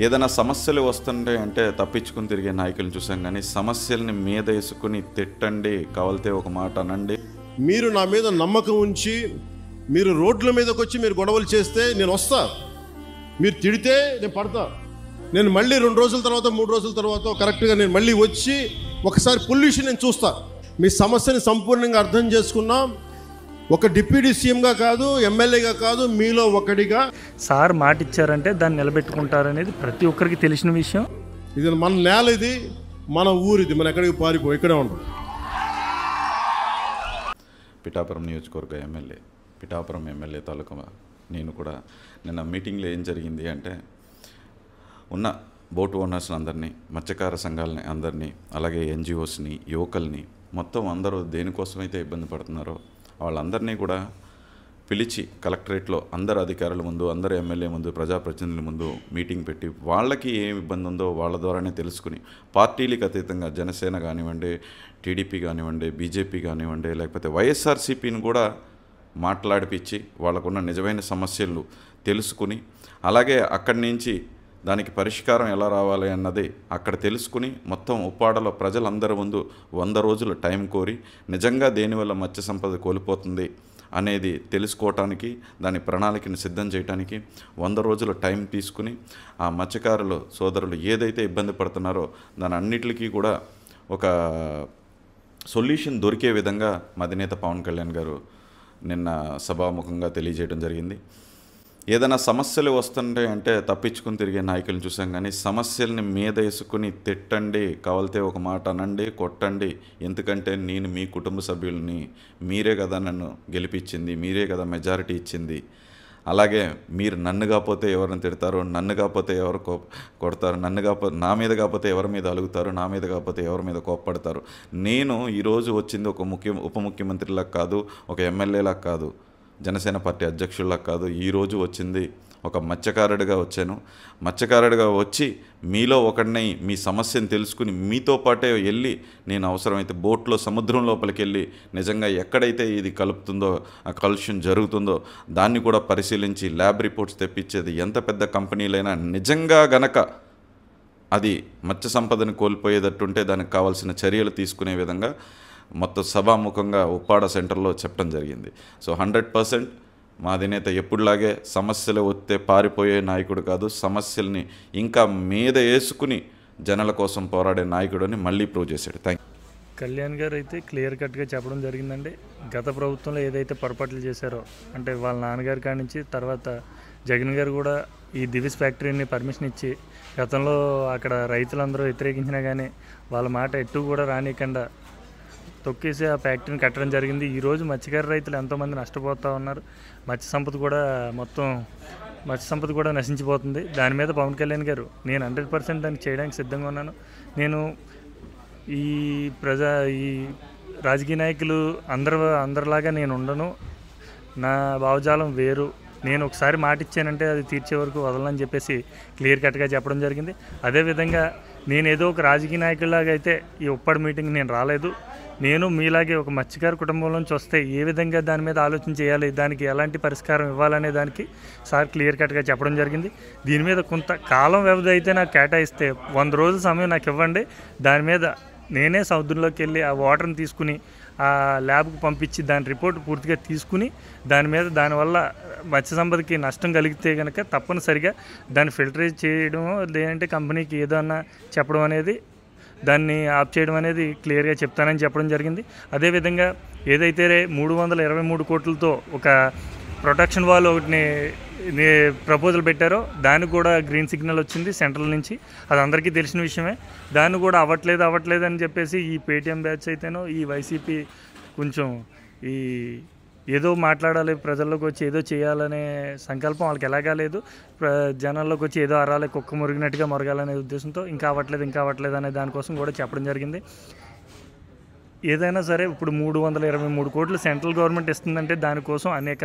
ఏదైనా సమస్యలు వస్తుంటే అంటే తప్పించుకుని తిరిగే నాయకులను చూసాం, కానీ సమస్యల్ని మీద వేసుకుని తిట్టండి, కావాలితే ఒక మాట అనండి. మీరు నా మీద నమ్మకం ఉంచి మీరు రోడ్ల మీదకి వచ్చి మీరు గొడవలు చేస్తే నేను వస్తా, మీరు తిడితే నేను పడతా, నేను మళ్ళీ 2 రోజుల తర్వాత 3 రోజుల తర్వాత కరెక్ట్గా నేను మళ్ళీ వచ్చి ఒకసారి పొల్యూషన్ నేను చూస్తా. మీ సమస్యని సంపూర్ణంగా అర్థం చేసుకున్నా, ఒక డిప్యూటీ సీఎంగా కాదు, ఎమ్మెల్యేగా కాదు, మీలో ఒకడిగా. సార్ మాట ఇచ్చారంటే దాన్ని నిలబెట్టుకుంటారనేది ప్రతి ఒక్కరికి తెలిసిన విషయం. ఇది మన నేల, ఇది మన ఊరిది, మనం ఎక్కడికి పారిపో, ఇక్కడే ఉంటాం. పిఠాపురం నియోజకవర్గ ఎమ్మెల్యే, పిఠాపురం ఎమ్మెల్యే తాలూకా నేను కూడా నిన్న మీటింగ్లో ఏం జరిగింది అంటే, ఉన్న బోట్ ఓనర్స్ని అందరినీ, మత్స్యకార సంఘాలని అందరినీ, అలాగే ఎన్జిఓస్ని, యువకుల్ని, మొత్తం అందరూ దేనికోసమైతే ఇబ్బంది పడుతున్నారో వాళ్ళందరినీ కూడా పిలిచి కలెక్టరేట్లో అందరు అధికారుల ముందు, అందరు ఎమ్మెల్యే ముందు, ప్రజాప్రతినిధుల ముందు మీటింగ్ పెట్టి వాళ్ళకి ఏం ఇబ్బంది ఉందో వాళ్ళ ద్వారానే తెలుసుకుని, పార్టీలకు అతీతంగా జనసేన కానివ్వండి, టీడీపీ కానివ్వండి, బీజేపీ కానివ్వండి, లేకపోతే వైఎస్ఆర్సీపీని కూడా మాట్లాడిపించి వాళ్ళకున్న నిజమైన సమస్యలు తెలుసుకుని, అలాగే అక్కడి నుంచి దానికి పరిష్కారం ఎలా రావాలి అన్నది అక్కడ తెలుసుకుని, మొత్తం ఉప్పాడలో ప్రజలందరి ముందు 100 రోజులు టైం కోరి, నిజంగా దేనివల్ల మత్స్య సంపద కోల్పోతుంది అనేది తెలుసుకోవటానికి, దాని ప్రణాళికని సిద్ధం చేయడానికి 100 రోజులు టైం తీసుకుని, ఆ మత్స్యకారులు సోదరులు ఏదైతే ఇబ్బంది పడుతున్నారో దాని అన్నిటికీ కూడా ఒక సొల్యూషన్ దొరికే విధంగా మా అధినేత పవన్ కళ్యాణ్ గారు నిన్న సభాముఖంగా తెలియజేయడం జరిగింది. ఏదైనా సమస్యలు వస్తుంటే అంటే తప్పించుకుని తిరిగే నాయకులను చూసాం, కానీ సమస్యల్ని మీద వేసుకుని తిట్టండి, కావాలితే ఒక మాట అనండి, కొట్టండి. ఎందుకంటే నేను మీ కుటుంబ సభ్యుల్ని, మీరే కదా నన్ను గెలిపించింది, మీరే కదా మెజారిటీ ఇచ్చింది. అలాగే మీరు నన్ను కాకపోతే ఎవరిని తిడతారు, నన్ను కాకపోతే ఎవరు కొడతారు, నన్ను కాకపోతే నా మీద కాకపోతే ఎవరి మీద అలుగుతారు, నా మీద కాకపోతే ఎవరి మీద కోప్పడతారు. నేను ఈరోజు వచ్చింది ఒక ఉప ముఖ్యమంత్రిలా కాదు, ఒక ఎమ్మెల్యేలా కాదు, జనసేన పార్టీ అధ్యక్షుల్లా కాదు. ఈరోజు వచ్చింది ఒక మత్స్యకారుడిగా వచ్చాను. మత్స్యకారుడిగా వచ్చి మీలో ఒకడినై మీ సమస్యను తెలుసుకుని మీతో పాటే వెళ్ళి, నేను అవసరమైతే బోట్లో సముద్రం లోపలికి వెళ్ళి నిజంగా ఎక్కడైతే ఇది కలుపుతుందో, ఆ కలుష్యం జరుగుతుందో దాన్ని కూడా పరిశీలించి ల్యాబ్ రిపోర్ట్స్ తెప్పించేది. ఎంత పెద్ద కంపెనీలైనా నిజంగా గనక అది మత్స్య సంపదను కోల్పోయేటట్టుంటే దానికి కావాల్సిన చర్యలు తీసుకునే విధంగా మొత్తం సభాముఖంగా ఉప్పాడ సెంటర్లో చెప్పడం జరిగింది. సో 100% మా అధినేత ఎప్పుడులాగే సమస్యలు వస్తే పారిపోయే నాయకుడు కాదు, సమస్యల్ని ఇంకా మీద వేసుకుని జనాల కోసం పోరాడే నాయకుడు అని మళ్ళీ ప్రూవ్ చేశాడు. Thank you. కళ్యాణ్ గారు అయితే క్లియర్ కట్గా చెప్పడం జరిగిందండి. గత ప్రభుత్వంలో ఏదైతే పొరపాట్లు చేశారో, అంటే వాళ్ళ నాన్నగారి కాడి నుంచి తర్వాత జగన్ గారు కూడా ఈ దివిస్ ఫ్యాక్టరీని పర్మిషన్ ఇచ్చి, గతంలో అక్కడ రైతులందరూ వ్యతిరేకించినా కానీ వాళ్ళ మాట ఎటు కూడా రానియకుండా తొక్కేసి ఆ ఫ్యాక్టరీని కట్టడం జరిగింది. ఈరోజు మత్స్యకార రైతులు ఎంతోమంది నష్టపోతూ ఉన్నారు. మత్స్య సంపద కూడా నశించిపోతుంది. దాని మీద పవన్ కళ్యాణ్ గారు, నేను 100% దాన్ని చేయడానికి సిద్ధంగా ఉన్నాను. నేను ఈ రాజకీయ నాయకులు అందరిలాగా నేను ఉండను, నా భావజాలం వేరు. నేను ఒకసారి మాట ఇచ్చానంటే అది తీర్చే వరకు వదలని చెప్పేసి క్లియర్ కట్గా చెప్పడం జరిగింది. అదేవిధంగా నేను ఏదో ఒక రాజకీయ నాయకుడిలాగా అయితే ఈ ఉప్పాడ మీటింగ్ నేను రాలేదు. నేను మీలాగే ఒక మత్స్యకార కుటుంబం నుంచి వస్తే ఏ విధంగా దాని మీద ఆలోచన చేయాలి, దానికి ఎలాంటి పరిష్కారం ఇవ్వాలనే దానికి సార్ క్లియర్ కట్గా చెప్పడం జరిగింది. దీని మీద కొంత కాలం వ్యవధి అయితే నాకు కేటాయిస్తే 100 రోజుల సమయం నాకు ఇవ్వండి. దాని మీద నేనే సముద్రంలోకి వెళ్ళి ఆ వాటర్ని తీసుకుని ఆ ల్యాబ్కు పంపించి దాని రిపోర్ట్ పూర్తిగా తీసుకుని దానివల్ల మత్స్య సంపదకి నష్టం కలిగితే కనుక తప్పనిసరిగా దాన్ని ఫిల్టరేజ్ చేయడం, లేదంటే కంపెనీకి ఏదన్నా చెప్పడం అనేది, దాన్ని ఆఫ్ చేయడం అనేది క్లియర్గా చెప్తానని చెప్పడం జరిగింది. అదేవిధంగా ఏదైతే 323 కోట్లతో ఒక ప్రొటెక్షన్ వాల్ ఒకటిని ప్రపోజల్ పెట్టారో దానికి కూడా గ్రీన్ సిగ్నల్ వచ్చింది సెంట్రల్ నుంచి. అది అందరికీ తెలిసిన విషయమే. దాన్ని కూడా అవ్వట్లేదు అని చెప్పేసి ఈ పేటీఎం బ్యాచ్ అయితేనో ఈ వైసీపీ కొంచెం ఏదో మాట్లాడాలి, ప్రజల్లోకి వచ్చి ఏదో చేయాలనే సంకల్పం వాళ్ళకి ఎలాగా లేదు. జనాల్లోకి వచ్చి ఏదో అరాలి, కుక్క మురిగినట్టుగా మొరగాలనే ఉద్దేశంతో ఇంకా అవ్వట్లేదు అనే దానికోసం కూడా చెప్పడం జరిగింది. ఏదైనా సరే ఇప్పుడు 323 కోట్లు సెంట్రల్ గవర్నమెంట్ ఇస్తుందంటే దానికోసం అనేక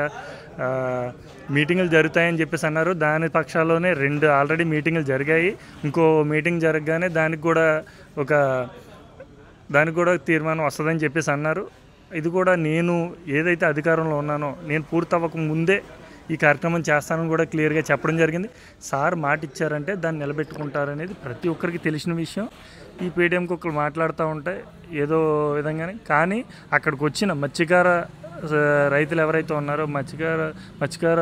మీటింగులు జరుగుతాయని చెప్పేసి అన్నారు. దాని పక్షాల్లోనే 2 ఆల్రెడీ మీటింగులు జరిగాయి. ఇంకో మీటింగ్ జరగగానే దానికి కూడా తీర్మానం వస్తుందని చెప్పేసి అన్నారు. ఇది కూడా నేను ఏదైతే అధికారంలో ఉన్నానో, నేను పూర్తి అవ్వక ముందే ఈ కార్యక్రమం చేస్తానని కూడా క్లియర్గా చెప్పడం జరిగింది. సార్ మాట ఇచ్చారంటే దాన్ని నిలబెట్టుకుంటారనేది ప్రతి ఒక్కరికి తెలిసిన విషయం. ఈ పేటీఎంకి ఒకరు మాట్లాడుతూ ఉంటే ఏదో విధంగానే, కానీ అక్కడికి వచ్చిన మత్స్యకార రైతులు ఎవరైతే ఉన్నారో మత్స్యకార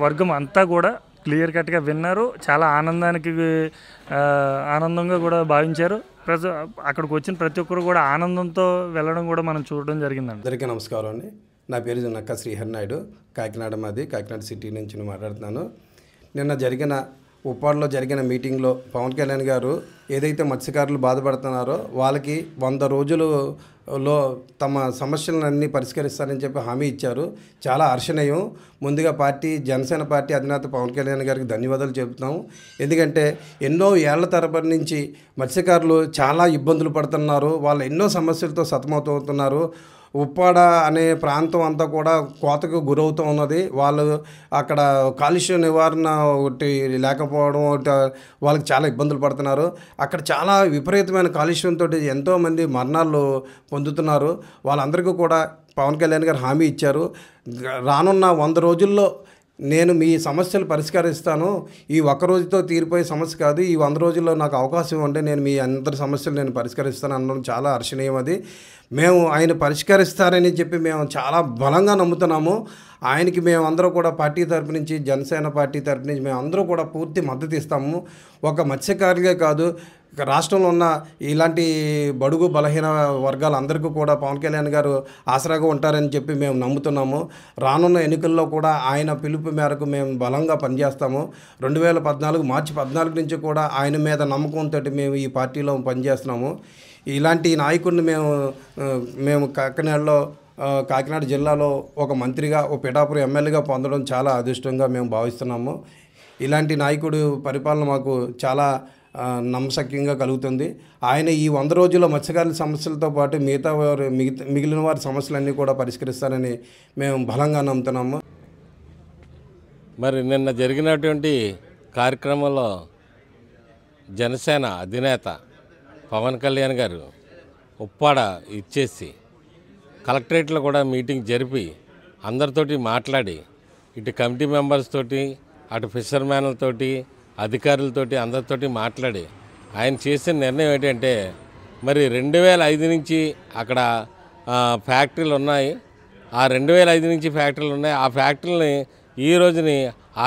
వర్గం అంతా కూడా క్లియర్ కట్గా విన్నారు. చాలా ఆనందంగా కూడా భావించారు. అక్కడికి వచ్చిన ప్రతి ఒక్కరు కూడా ఆనందంతో వెళ్ళడం కూడా మనం చూడడం జరిగిందండి. అందరికీ నమస్కారం అండి. నా పేరు నక్క శ్రీహరి నాయుడు, కాకినాడ మాది, కాకినాడ సిటీ నుంచి మాట్లాడుతున్నాను. నిన్న జరిగిన ఉప్పాడలో జరిగిన మీటింగ్లో పవన్ కళ్యాణ్ గారు ఏదైతే మత్స్యకారులు బాధపడుతున్నారో వాళ్ళకి 100 రోజులలో తమ సమస్యలన్నీ పరిష్కరిస్తారని చెప్పి హామీ ఇచ్చారు. చాలా హర్షణీయం. ముందుగా జనసేన పార్టీ అధినేత పవన్ కళ్యాణ్ గారికి ధన్యవాదాలు చెబుతున్నాము. ఎందుకంటే ఎన్నో ఏళ్ల తరబడి నుంచి మత్స్యకారులు చాలా ఇబ్బందులు పడుతున్నారు. వాళ్ళు ఎన్నో సమస్యలతో సతమతమవుతున్నారు. ఉప్పాడ అనే ప్రాంతం అంతా కూడా కోతకు గురవుతూ ఉన్నది. వాళ్ళు అక్కడ కాలుష్య నివారణ ఒకటి లేకపోవడం వాళ్ళకి చాలా ఇబ్బందులు పడుతున్నారు. అక్కడ చాలా విపరీతమైన కాలుష్యంతో ఎంతోమంది మరణాలు పొందుతున్నారు. వాళ్ళందరికీ కూడా పవన్ కళ్యాణ్ గారు హామీ ఇచ్చారు. రానున్న 100 రోజుల్లో నేను మీ సమస్యలు పరిష్కరిస్తాను. ఈ ఒక్క రోజుతో తీరిపోయే సమస్య కాదు. ఈ 100 రోజుల్లో నాకు అవకాశం ఉంటే నేను మీ అందరి సమస్యలు నేను పరిష్కరిస్తాను అనడం చాలా హర్షణీయం. అది మేము ఆయన పరిష్కరిస్తారని చెప్పి మేము చాలా బలంగా నమ్ముతున్నాము. ఆయనకి మేమందరూ కూడా పార్టీ తరపు నుంచి, జనసేన పార్టీ తరపు నుంచి మేమందరూ కూడా పూర్తి మద్దతు ఇస్తాము. ఒక మత్స్యకారులే కాదు, రాష్ట్రంలో ఉన్న ఇలాంటి బడుగు బలహీన వర్గాలందరికీ కూడా పవన్ కళ్యాణ్ గారు ఆసరాగా ఉంటారని చెప్పి మేము నమ్ముతున్నాము. రానున్న ఎన్నికల్లో కూడా ఆయన పిలుపు మేరకు మేము బలంగా పనిచేస్తాము. 2014 మార్చి 14 నుంచి కూడా ఆయన మీద నమ్మకంతో మేము ఈ పార్టీలో పనిచేస్తున్నాము. ఇలాంటి నాయకుడిని మేము కాకినాడ జిల్లాలో ఒక మంత్రిగా, ఒక పిఠాపురం ఎమ్మెల్యేగా పొందడం చాలా అదృష్టంగా మేము భావిస్తున్నాము. ఇలాంటి నాయకుడు పరిపాలన మాకు చాలా నమ్మశక్యంగా కలుగుతుంది. ఆయన ఈ 100 రోజుల్లో మత్స్యకారుల సమస్యలతో పాటు మిగిలిన వారి సమస్యలన్నీ కూడా పరిష్కరిస్తారని మేము బలంగా నమ్ముతున్నాము. మరి నిన్న జరిగినటువంటి కార్యక్రమంలో జనసేన అధినేత పవన్ కళ్యాణ్ గారు ఉప్పాడ ఇచ్చేసి కలెక్టరేట్లో కూడా మీటింగ్ జరిపి అందరితోటి మాట్లాడి, ఇటు కమిటీ మెంబర్స్ తోటి, అటు ఫిషర్మ్యాన్లతోటి, అధికారులతోటి అందరితోటి మాట్లాడి ఆయన చేసిన నిర్ణయం ఏంటంటే, మరి 2005 నుంచి అక్కడ ఫ్యాక్టరీలు ఉన్నాయి. ఆ 2005 నుంచి ఫ్యాక్టరీలు ఉన్నాయి. ఆ ఫ్యాక్టరీలని ఈ రోజుని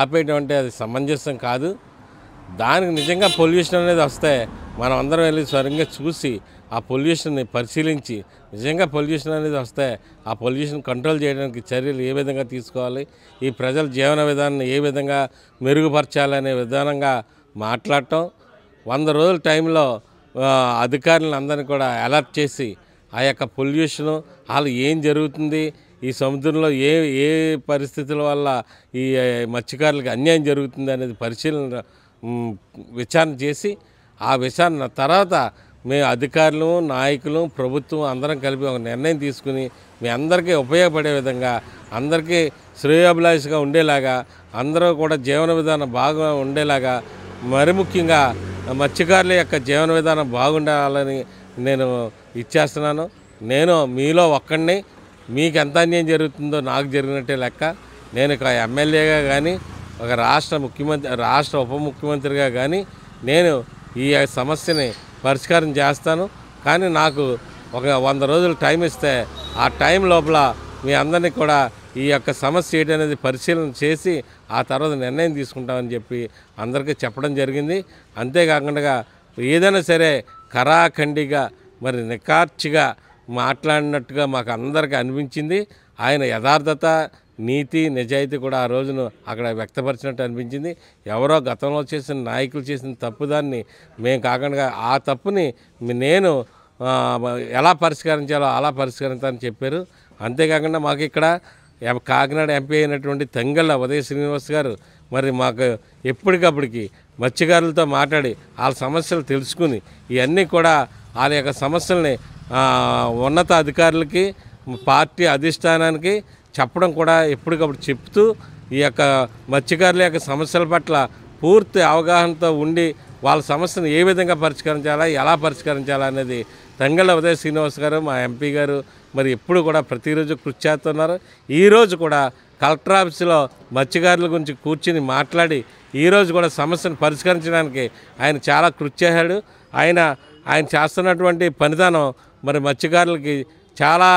ఆపేయడం అంటే అది సమంజసం కాదు. దానికి నిజంగా పొల్యూషన్ అనేది వస్తే మనం అందరం వెళ్ళి స్వరంగా చూసి ఆ పొల్యూషన్ని పరిశీలించి, నిజంగా పొల్యూషన్ అనేది వస్తే ఆ పొల్యూషన్ కంట్రోల్ చేయడానికి చర్యలు ఏ విధంగా తీసుకోవాలి, ఈ ప్రజల జీవన విధానాన్ని ఏ విధంగా మెరుగుపరచాలనే విధానంగా మాట్లాడటం, 100 రోజుల టైంలో అధికారులను అందరినీ కూడా అలర్ట్ చేసి ఆ యొక్క పొల్యూషను వాళ్ళు ఏం జరుగుతుంది, ఈ సముద్రంలో ఏ పరిస్థితుల వల్ల ఈ మత్స్యకారులకు అన్యాయం జరుగుతుంది అనేది విచారణ చేసి, ఆ విచారణ తర్వాత మేము అధికారులు, నాయకులు, ప్రభుత్వం అందరం కలిపి ఒక నిర్ణయం తీసుకుని మీ అందరికీ ఉపయోగపడే విధంగా, అందరికీ శ్రేయోభిలాషిగా ఉండేలాగా, అందరూ కూడా జీవన విధానం బాగా ఉండేలాగా, మరి ముఖ్యంగా మత్స్యకారుల యొక్క జీవన విధానం బాగుండాలని నేను ఇచ్చేస్తున్నాను. నేను మీలో ఒక్కడిని, మీకు ఎంత అన్యాయం జరుగుతుందో నాకు జరిగినట్టే లెక్క. నేను ఒక ఎమ్మెల్యేగా కానీ, ఒక రాష్ట్ర ఉప ముఖ్యమంత్రిగా కానీ నేను ఈ సమస్యని పరిష్కారం చేస్తాను. కానీ నాకు ఒక 100 రోజులు టైం ఇస్తే ఆ టైం లోపల మీ అందరినీ కూడా ఈ యొక్క సమస్య ఏంటనేది పరిశీలన చేసి ఆ తర్వాత నిర్ణయం తీసుకుంటామని చెప్పి అందరికీ చెప్పడం జరిగింది. అంతేకాకుండా ఏదైనా సరే ఖరాఖండిగా మరి నిఖార్చిగా మాట్లాడినట్టుగా మాకు అందరికీ అనిపించింది. ఆయన యథార్థత, నీతి, నిజాయితీ కూడా ఆ రోజును అక్కడ వ్యక్తపరిచినట్టు అనిపించింది. ఎవరో గతంలో చేసిన నాయకులు చేసిన తప్పుదాన్ని మేము కాకుండా ఆ తప్పుని నేను ఎలా పరిష్కరించాలో అలా పరిష్కరించాలని చెప్పారు. అంతేకాకుండా మాకు ఇక్కడ కాకినాడ ఎంపీ అయినటువంటి తంగళ్ళ ఉదయ శ్రీనివాస్ గారు మరి మాకు ఎప్పటికప్పటికి మత్స్యకారులతో మాట్లాడి వాళ్ళ సమస్యలు తెలుసుకుని ఇవన్నీ కూడా వాళ్ళ యొక్క సమస్యల్ని ఉన్నత అధికారులకి, పార్టీ అధిష్టానానికి చెప్పడం కూడా ఎప్పటికప్పుడు చెప్తూ ఈ యొక్క మత్స్యకారుల యొక్క సమస్యల పట్ల పూర్తి అవగాహనతో ఉండి వాళ్ళ సమస్యను ఏ విధంగా పరిష్కరించాలా, ఎలా పరిష్కరించాలా అనేది తంగళ్ళ ఉదయ శ్రీనివాస్ గారు, మా ఎంపీ గారు మరి ఎప్పుడు కూడా ప్రతిరోజు కృషి చేస్తున్నారు. ఈరోజు కూడా కలెక్టర్ ఆఫీసులో మత్స్యకారుల గురించి కూర్చుని మాట్లాడి ఈరోజు కూడా సమస్యను పరిష్కరించడానికి ఆయన చాలా కృషి చేశాడు. ఆయన చేస్తున్నటువంటి పనితనం మరి మత్స్యకారులకి చాలా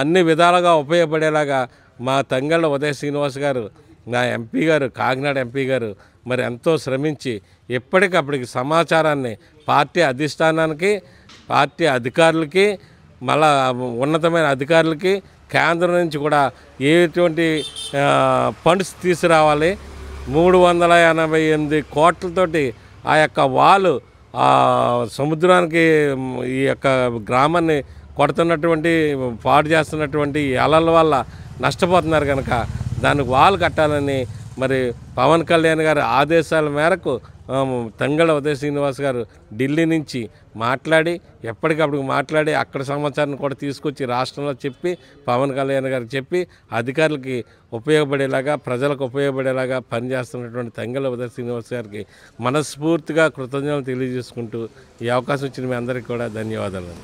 అన్ని విధాలుగా ఉపయోగపడేలాగా మా తంగళ్ళ ఉదయ శ్రీనివాస్ గారు, నా ఎంపీ గారు, కాకినాడ ఎంపీ గారు మరి ఎంతో శ్రమించి ఎప్పటికప్పటికి సమాచారాన్ని పార్టీ అధిష్టానానికి, పార్టీ అధికారులకి, మళ్ళా ఉన్నతమైన అధికారులకి కేంద్రం నుంచి కూడా ఎటువంటి ఫండ్స్ తీసుకురావాలి, 388 కోట్లతోటి ఆ యొక్క వాలు సముద్రానికి ఈ యొక్క గ్రామాన్ని కొడుతున్నటువంటి, పాడు చేస్తున్నటువంటి అలల వల్ల నష్టపోతున్నారు కనుక దానికి వాల్ కట్టాలని మరి పవన్ కళ్యాణ్ గారి ఆదేశాల మేరకు తంగళ్ళ ఉదయ శ్రీనివాస్ గారు ఢిల్లీ నుంచి మాట్లాడి ఎప్పటికప్పుడు మాట్లాడి అక్కడ సమాచారాన్ని కూడా తీసుకొచ్చి రాష్ట్రంలో చెప్పి పవన్ కళ్యాణ్ గారికి చెప్పి అధికారులకి ఉపయోగపడేలాగా, ప్రజలకు ఉపయోగపడేలాగా పనిచేస్తున్నటువంటి తంగళ్ళ ఉదయ శ్రీనివాస్ గారికి మనస్ఫూర్తిగా కృతజ్ఞతలు తెలియజేసుకుంటూ ఈ అవకాశం ఇచ్చిన మీ అందరికీ కూడా ధన్యవాదాలు.